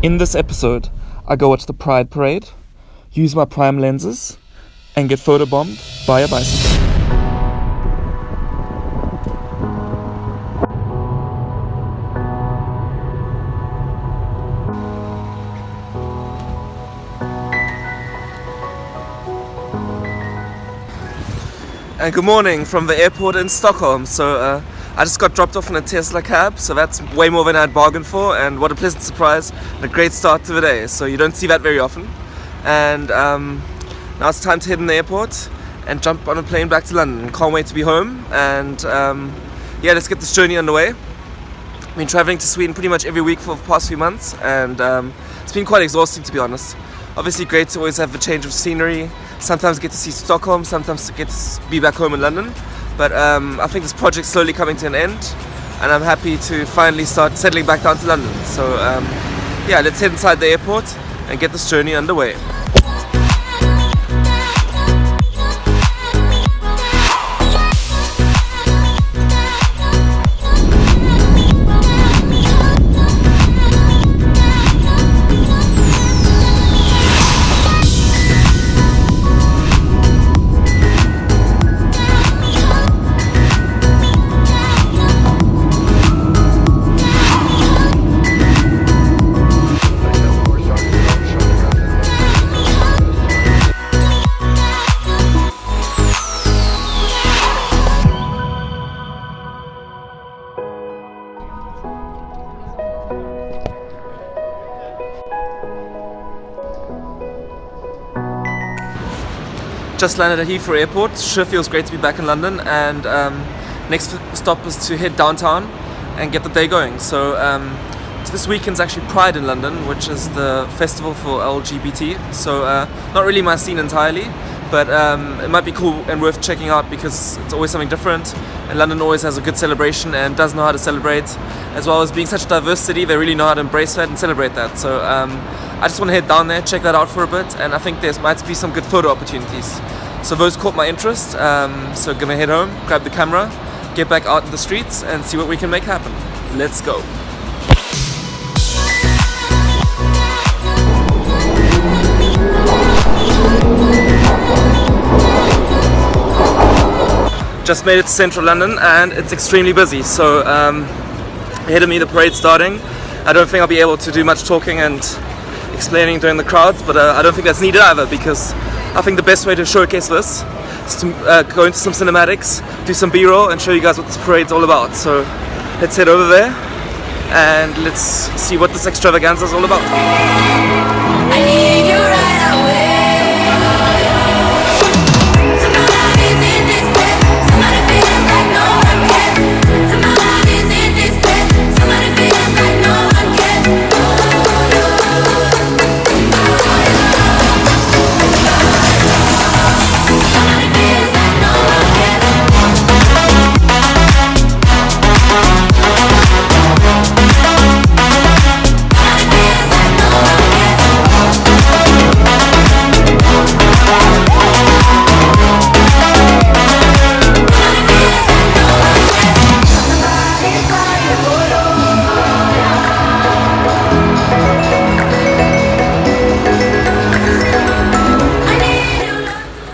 In this episode, I go watch the Pride Parade, use my prime lenses, and get photobombed by a bicycle. And good morning from the airport in Stockholm. So I just got dropped off in a Tesla cab, so that's way more than I'd bargained for, and what a pleasant surprise and a great start to the day. So you don't see that very often. And now it's time to head in the airport and jump on a plane back to London. Can't wait to be home, and yeah, let's get this journey underway. I've been traveling to Sweden pretty much every week for the past few months, and it's been quite exhausting, to be honest. Obviously great to always have a change of scenery, sometimes get to see Stockholm, sometimes get to be back home in London. But I think this project's slowly coming to an end, and I'm happy to finally start settling back down to London. So yeah, let's head inside the airport and get this journey underway. Just landed at Heathrow Airport. Sure feels great to be back in London, and next stop is to head downtown and get the day going. So this weekend's actually Pride in London, which is the festival for LGBT. So not really my scene entirely, but it might be cool and worth checking out because it's always something different, and London always has a good celebration and does know how to celebrate, as well as being such a diverse city. They really know how to embrace that and celebrate that. So I just want to head down there, check that out for a bit, and I think there might be some good photo opportunities. So those caught my interest, so gonna head home, grab the camera, get back out in the streets and see what we can make happen. Let's go. Just made it to central London and it's extremely busy, so ahead of me the parade's starting. I don't think I'll be able to do much talking and explaining during the crowds, but I don't think that's needed either, because I think the best way to showcase this is to go into some cinematics, do some B-roll, and show you guys what this parade's all about. So let's head over there and let's see what this extravaganza is all about. I need you right away.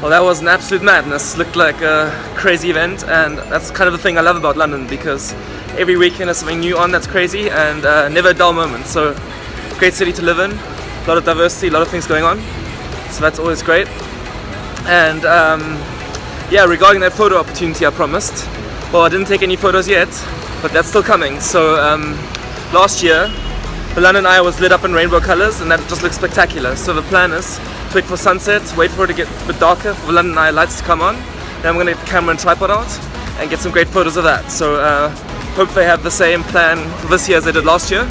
Well, that was an absolute madness. Looked like a crazy event, and that's kind of the thing I love about London, because every weekend there's something new on that's crazy, and never a dull moment. So great city to live in, a lot of diversity, a lot of things going on, so that's always great. And yeah, regarding that photo opportunity I promised, well, I didn't take any photos yet, but that's still coming. So last year the London Eye was lit up in rainbow colors, and that just looks spectacular. So the plan is to wait for sunset, wait for it to get a bit darker, for the London Eye lights to come on. Then I'm going to get the camera and tripod out and get some great photos of that. So hope they have the same plan for this year as they did last year,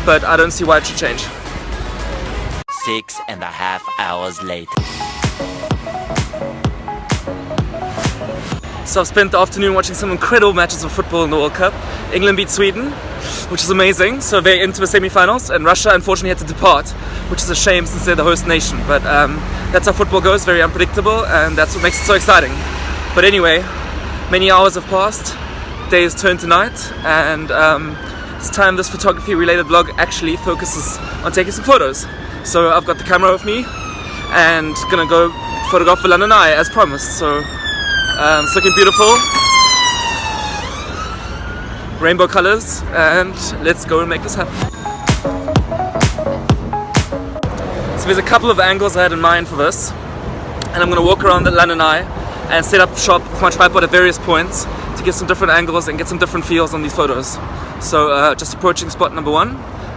but I don't see why it should change. 6.5 hours later. So I've spent the afternoon watching some incredible matches of football in the World Cup. England beat Sweden, which is amazing. So they're into the semi-finals, and Russia unfortunately had to depart, which is a shame since they're the host nation. But that's how football goes, very unpredictable, and that's what makes it so exciting. But anyway, many hours have passed, day has turned to night, and this time this photography related vlog actually focuses on taking some photos. So I've got the camera with me and gonna go photograph the London Eye as promised. So it's looking beautiful, rainbow colors, and let's go and make this happen. So there's a couple of angles I had in mind for this, and I'm gonna walk around the London Eye and set up shop with my tripod at various points to get some different angles and get some different feels on these photos. So just approaching spot number 1,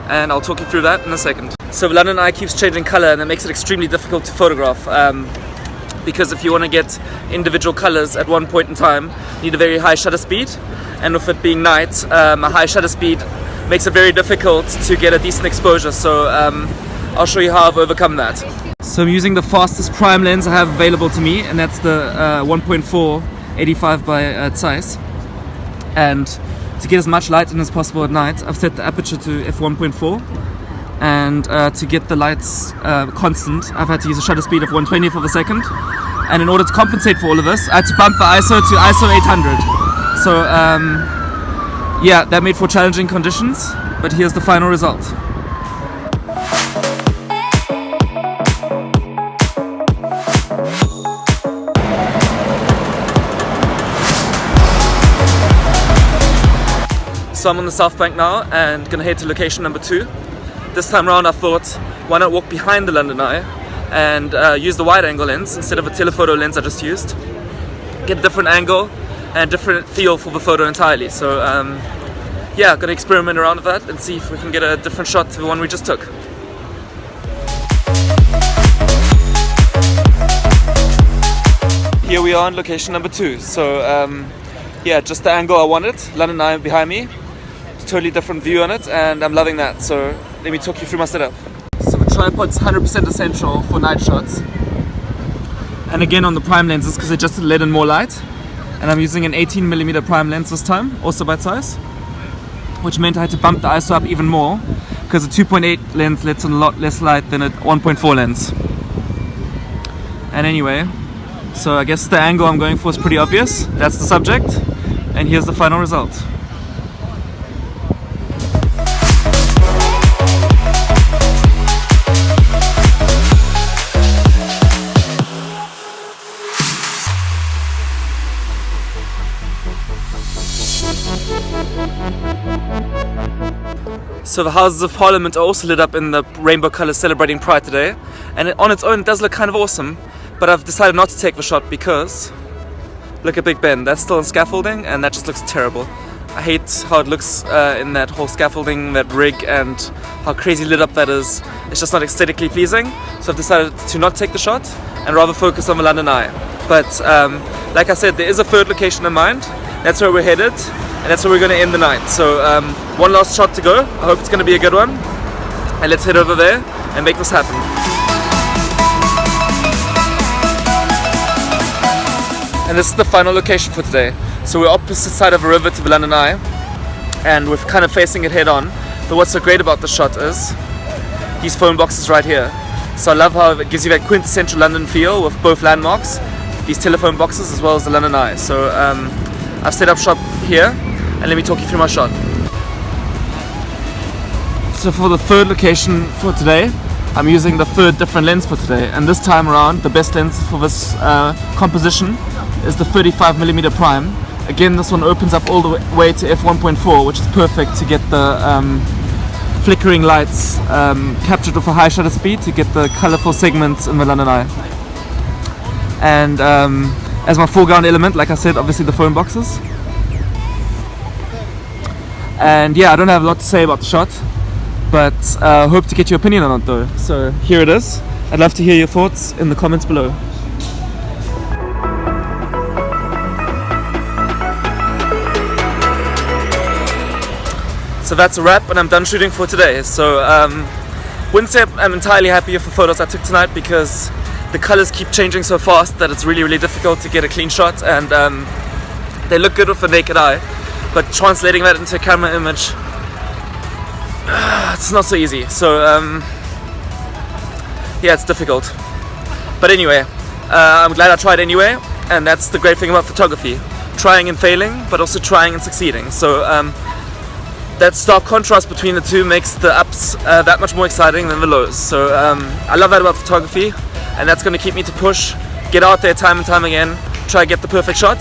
and I'll talk you through that in a second. So the London Eye keeps changing color, and that makes it extremely difficult to photograph, because if you want to get individual colors at one point in time, you need a very high shutter speed, and with it being night, a high shutter speed makes it very difficult to get a decent exposure. So I'll show you how I've overcome that. So I'm using the fastest prime lens I have available to me, and that's the 1.4 85 by Zeiss. And to get as much light in as possible at night, I've set the aperture to f1.4, and to get the lights constant, I've had to use a shutter speed of 1/20th of a second. And in order to compensate for all of this, I had to bump the ISO to ISO 800. So yeah, that made for challenging conditions, but here's the final result. So I'm on the South Bank now and gonna head to location number 2. This time around I thought, why not walk behind the London Eye and use the wide angle lens instead of a telephoto lens I just used. Get a different angle and different feel for the photo entirely. So yeah, gonna experiment around with that and see if we can get a different shot to the one we just took. Here we are on location number 2. So yeah, just the angle I wanted, London Eye behind me. Totally different view on it, and I'm loving that. So let me talk you through my setup. So the tripod's 100% essential for night shots, and again on the prime lenses because it just let in more light. And I'm using an 18mm prime lens this time, also by Zeiss, which meant I had to bump the ISO up even more because a 2.8 lens lets in a lot less light than a 1.4 lens. And anyway, so I guess the angle I'm going for is pretty obvious. That's the subject, and here's the final result. So the Houses of Parliament are also lit up in the rainbow colours celebrating Pride today, and on its own it does look kind of awesome, but I've decided not to take the shot because look at Big Ben, that's still in scaffolding and that just looks terrible. I hate how it looks in that whole scaffolding, that rig, and how crazy lit up that is. It's just not aesthetically pleasing, so I've decided to not take the shot and rather focus on the London Eye. But like I said, there is a third location in mind. That's where we're headed, and that's where we're going to end the night. So one last shot to go. I hope it's going to be a good one, and let's head over there and make this happen. And this is the final location for today. So we're opposite side of a river to the London Eye, and we're kind of facing it head on. But what's so great about the shot is these phone boxes right here. So I love how it gives you that quintessential London feel with both landmarks, these telephone boxes as well as the London Eye. So I've set up shop here, and let me talk you through my shot. So for the third location for today, I'm using the third different lens for today, and this time around the best lens for this composition is the 35mm prime. Again, this one opens up all the way to f1.4, which is perfect to get the flickering lights captured with a high shutter speed to get the colorful segments in the London Eye. And as my foreground element, like I said, obviously the phone boxes. And yeah, I don't have a lot to say about the shot, but hope to get your opinion on it though. So here it is. I'd love to hear your thoughts in the comments below. So that's a wrap, and I'm done shooting for today. So wouldn't say I'm entirely happy with the photos I took tonight because the colors keep changing so fast that it's really difficult to get a clean shot, and they look good with the naked eye, but translating that into a camera image, it's not so easy. So yeah, it's difficult. But anyway, I'm glad I tried anyway, and that's the great thing about photography. Trying and failing, but also trying and succeeding. So that stark contrast between the two makes the ups that much more exciting than the lows. So I love that about photography, and that's going to keep me to push, get out there time and time again, try to get the perfect shot,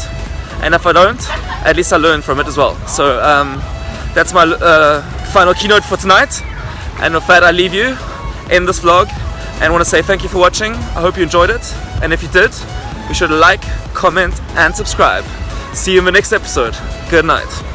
and if I don't, at least I learn from it as well. So that's my final keynote for tonight, and with that I leave you in this vlog and want to say thank you for watching. I hope you enjoyed it, and if you did, be sure to like, comment and subscribe. See you in the next episode. Good night.